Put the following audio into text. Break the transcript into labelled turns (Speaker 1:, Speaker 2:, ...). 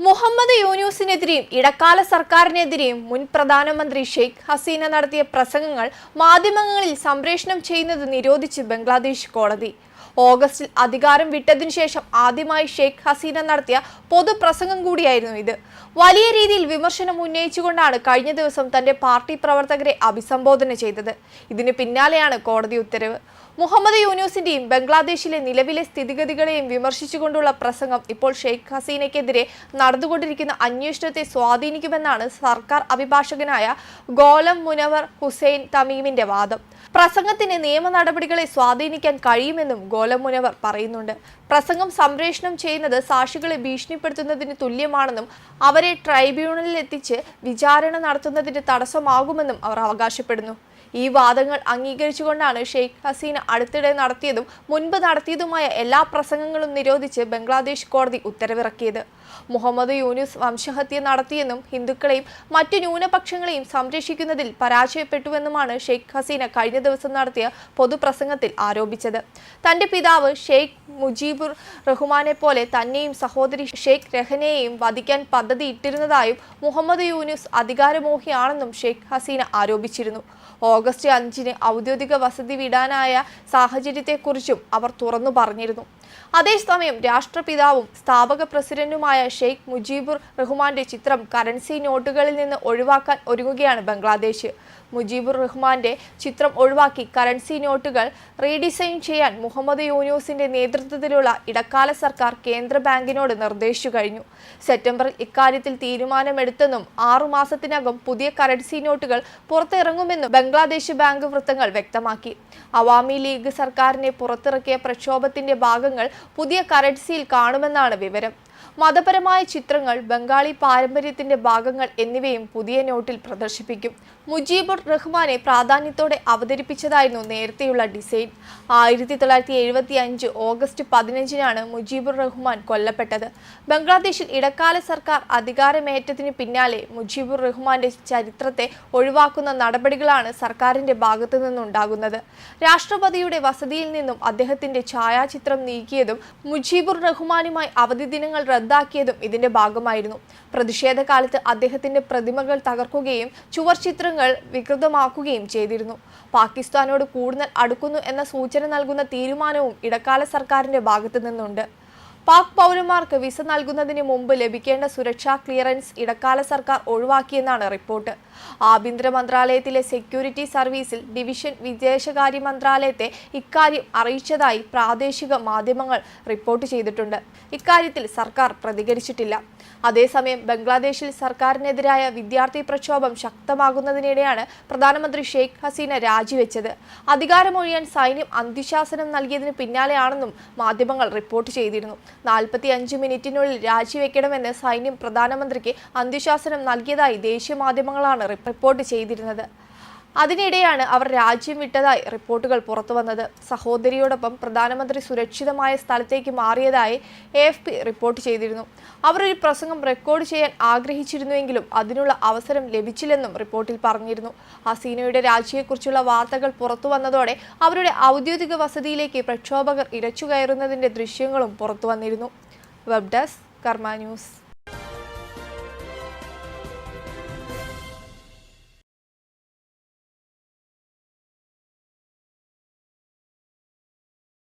Speaker 1: മുഹമ്മദ് യൂനൂസിനെതിരെയും ഇടക്കാല സർക്കാരിനെതിരെയും മുൻ പ്രധാനമന്ത്രി ഷെയ്ഖ് ഹസീന നടത്തിയ പ്രസംഗങ്ങൾ മാധ്യമങ്ങളിൽ സംപ്രേഷണം ചെയ്യുന്നത് നിരോധിച്ച് ബംഗ്ലാദേശ് കോടതി. ഓഗസ്റ്റിൽ അധികാരം വിട്ടതിനു ശേഷം ആദ്യമായി ഷെയ്ഖ് ഹസീന നടത്തിയ പൊതുപ്രസംഗം കൂടിയായിരുന്നു ഇത്. വലിയ രീതിയിൽ വിമർശനം ഉന്നയിച്ചുകൊണ്ടാണ് കഴിഞ്ഞ ദിവസം തന്റെ പാർട്ടി പ്രവർത്തകരെ അഭിസംബോധന ചെയ്തത്. ഇതിന് പിന്നാലെയാണ് കോടതി ഉത്തരവ്. മുഹമ്മദ് യൂനൂസിന്റെയും ബംഗ്ലാദേശിലെ നിലവിലെ സ്ഥിതിഗതികളെയും വിമർശിച്ചുകൊണ്ടുള്ള പ്രസംഗം ഇപ്പോൾ ഷെയ്ഖ് ഹസീനയ്ക്കെതിരെ നടന്നുകൊണ്ടിരിക്കുന്ന അന്വേഷണത്തെ സ്വാധീനിക്കുമെന്നാണ് സർക്കാർ അഭിഭാഷകനായ ഗോലം മുനവർ ഹുസൈൻ തമീമിന്റെ വാദം. പ്രസംഗത്തിന് നിയമ നടപടികളെ സ്വാധീനിക്കാൻ കഴിയുമെന്നും ഗോലം മുനവർ പറയുന്നുണ്ട്. പ്രസംഗം സംപ്രേഷണം ചെയ്യുന്നത് സാക്ഷികളെ ഭീഷണിപ്പെടുത്തുന്നതിന് തുല്യമാണെന്നും അവരെ ട്രൈബ്യൂണലിൽ എത്തിച്ച് വിചാരണ നടത്തുന്നതിന് തടസ്സമാകുമെന്നും അവർ അവകാശപ്പെടുന്നു. ഈ വാദങ്ങൾ അംഗീകരിച്ചുകൊണ്ടാണ് ഷെയ്ഖ് ഹസീന അടുത്തിടെ നടത്തിയതും മുൻപ് നടത്തിയതുമായ എല്ലാ പ്രസംഗങ്ങളും നിരോധിച്ച് ബംഗ്ലാദേശ് കോടതി ഉത്തരവിറക്കിയത്. മുഹമ്മദ് യൂനൂസ് വംശഹത്യ നടത്തിയെന്നും ഹിന്ദുക്കളെയും മറ്റു ന്യൂനപക്ഷങ്ങളെയും സംരക്ഷിക്കുന്നതിൽ പരാജയപ്പെട്ടുവെന്നുമാണ് ഷെയ്ഖ് ഹസീന കഴിഞ്ഞ ദിവസം നടത്തിയ പൊതുപ്രസംഗത്തിൽ ആരോപിച്ചത്. തന്റെ പിതാവ് ഷെയ്ഖ് മുജീബുർ റഹ്മാനെ പോലെ തന്നെയും സഹോദരി ഷെയ്ഖ് രഹനെയും വധിക്കാൻ പദ്ധതി ഇട്ടിരുന്നതായും മുഹമ്മദ് യൂനൂസ് അധികാരമോഹിയാണെന്നും ഷെയ്ഖ് ഹസീന ആരോപിച്ചിരുന്നു. ഓഗസ്റ്റ് 5-ന് ഔദ്യോഗിക വസതി വിടാനായ സാഹചര്യത്തെക്കുറിച്ചും അവർ തുറന്നു പറഞ്ഞിരുന്നു. അതേസമയം രാഷ്ട്രപിതാവും സ്ഥാപക പ്രസിഡന്റുമായ ഷെയ്ഖ് മുജീബുർ റഹ്മാന്റെ ചിത്രം കറൻസി നോട്ടുകളിൽ നിന്ന് ഒഴിവാക്കാൻ ഒരുങ്ങുകയാണ് ബംഗ്ലാദേശ്. മുജീബുർ റഹ്മാന്റെ ചിത്രം ഒഴിവാക്കി കറൻസി നോട്ടുകൾ റീഡിസൈൻ ചെയ്യാൻ മുഹമ്മദ് യൂനൂസിന്റെ നേതൃത്വത്തിലുള്ള ഇടക്കാല സർക്കാർ കേന്ദ്ര ബാങ്കിനോട് നിർദ്ദേശിച്ചു കഴിഞ്ഞു. സെപ്റ്റംബറിൽ ഇക്കാര്യത്തിൽ തീരുമാനമെടുത്തെന്നും 6 മാസത്തിനകം പുതിയ കറൻസി നോട്ടുകൾ പുറത്തിറങ്ങുമെന്നും ബംഗ്ലാദേശ് ബാങ്ക് വൃത്തങ്ങൾ വ്യക്തമാക്കി. അവാമി ലീഗ് സർക്കാരിനെ പുറത്തിറക്കിയ പ്രക്ഷോഭത്തിന്റെ ഭാഗങ്ങൾ പുതിയ കറൻസിയിൽ കാണുമെന്നാണ് വിവരം. മതപരമായ ചിത്രങ്ങൾ, ബംഗാളി പാരമ്പര്യത്തിന്റെ ഭാഗങ്ങൾ എന്നിവയും പുതിയ നോട്ടിൽ പ്രദർശിപ്പിക്കും. മുജീബുർ റഹ്മാനെ പ്രാധാന്യത്തോടെ അവതരിപ്പിച്ചതായിരുന്നു നേരത്തെയുള്ള ഡിസൈൻ. 1975 ഓഗസ്റ്റ് 15-നാണ് മുജീബുർ റഹ്മാൻ കൊല്ലപ്പെട്ടത്. ബംഗ്ലാദേശിൽ ഇടക്കാല സർക്കാർ അധികാരമേറ്റതിന് പിന്നാലെ മുജീബുർ റഹ്മാന്റെ ചരിത്രത്തെ ഒഴിവാക്കുന്ന നടപടികളാണ് സർക്കാരിന്റെ ഭാഗത്തു നിന്നുണ്ടാകുന്നത്. രാഷ്ട്രപതിയുടെ വസതിയിൽ നിന്നും അദ്ദേഹത്തിന്റെ ഛായാചിത്രം നീക്കിയതും മുജീബുർ റഹ്മാനുമായി അവധി ദിനങ്ങൾ റദ്ദാക്കിയതും ഇതിന്റെ ഭാഗമായിരുന്നു. പ്രതിഷേധ കാലത്ത് അദ്ദേഹത്തിന്റെ പ്രതിമകൾ തകർക്കുകയും ചുവർ ചിത്രങ്ങൾ വികൃതമാക്കുകയും ചെയ്തിരുന്നു. പാകിസ്ഥാനോട് കൂടുതൽ അടുക്കുന്നു എന്ന സൂചന നൽകുന്ന തീരുമാനവും ഇടക്കാല സർക്കാരിന്റെ ഭാഗത്തു നിന്നുണ്ട്. പാക് പൗരന്മാർക്ക് വിസ നൽകുന്നതിന് മുമ്പ് ലഭിക്കേണ്ട സുരക്ഷാ ക്ലിയറൻസ് ഇടക്കാല സർക്കാർ ഒഴിവാക്കിയെന്നാണ് റിപ്പോർട്ട്. ആഭ്യന്തര മന്ത്രാലയത്തിലെ സെക്യൂരിറ്റി സർവീസിൽ ഡിവിഷൻ വിദേശകാര്യ മന്ത്രാലയത്തെ ഇക്കാര്യം അറിയിച്ചതായി പ്രാദേശിക മാധ്യമങ്ങൾ റിപ്പോർട്ട് ചെയ്തിട്ടുണ്ട്. ഇക്കാര്യത്തിൽ സർക്കാർ പ്രതികരിച്ചിട്ടില്ല. അതേസമയം ബംഗ്ലാദേശിൽ സർക്കാരിനെതിരായ വിദ്യാർത്ഥി പ്രക്ഷോഭം ശക്തമാകുന്നതിനിടെയാണ് പ്രധാനമന്ത്രി ഷെയ്ഖ് ഹസീന രാജിവെച്ചത്. അധികാരമൊഴിയാൻ സൈന്യം അന്ത്യശാസനം നൽകിയതിന് പിന്നാലെയാണെന്നും മാധ്യമങ്ങൾ റിപ്പോർട്ട് ചെയ്തിരുന്നു. 45 മിനിറ്റിനുള്ളിൽ രാജിവെക്കണമെന്ന് സൈന്യം പ്രധാനമന്ത്രിക്ക് അന്ത്യശാസനം നൽകിയതായി ദേശീയ മാധ്യമങ്ങളാണ് റിപ്പോർട്ട് ചെയ്തിരുന്നത്. അതിനിടെയാണ് അവർ രാജ്യം വിട്ടതായി റിപ്പോർട്ടുകൾ പുറത്തുവന്നത്. സഹോദരിയോടൊപ്പം പ്രധാനമന്ത്രി സുരക്ഷിതമായ സ്ഥലത്തേക്ക് മാറിയതായി AFP റിപ്പോർട്ട് ചെയ്തിരുന്നു. അവർ ഒരു പ്രസംഗം റെക്കോർഡ് ചെയ്യാൻ ആഗ്രഹിച്ചിരുന്നുവെങ്കിലും അതിനുള്ള അവസരം ലഭിച്ചില്ലെന്നും റിപ്പോർട്ടിൽ പറഞ്ഞിരുന്നു. ഹസീനയുടെ രാജിയെക്കുറിച്ചുള്ള വാർത്തകൾ പുറത്തുവന്നതോടെ അവരുടെ ഔദ്യോഗിക വസതിയിലേക്ക് പ്രക്ഷോഭകർ ഇരച്ചുകയറുന്നതിന്റെ ദൃശ്യങ്ങളും പുറത്തുവന്നിരുന്നു. വെബ് ഡെസ്ക് കർമ്മ ന്യൂസ്.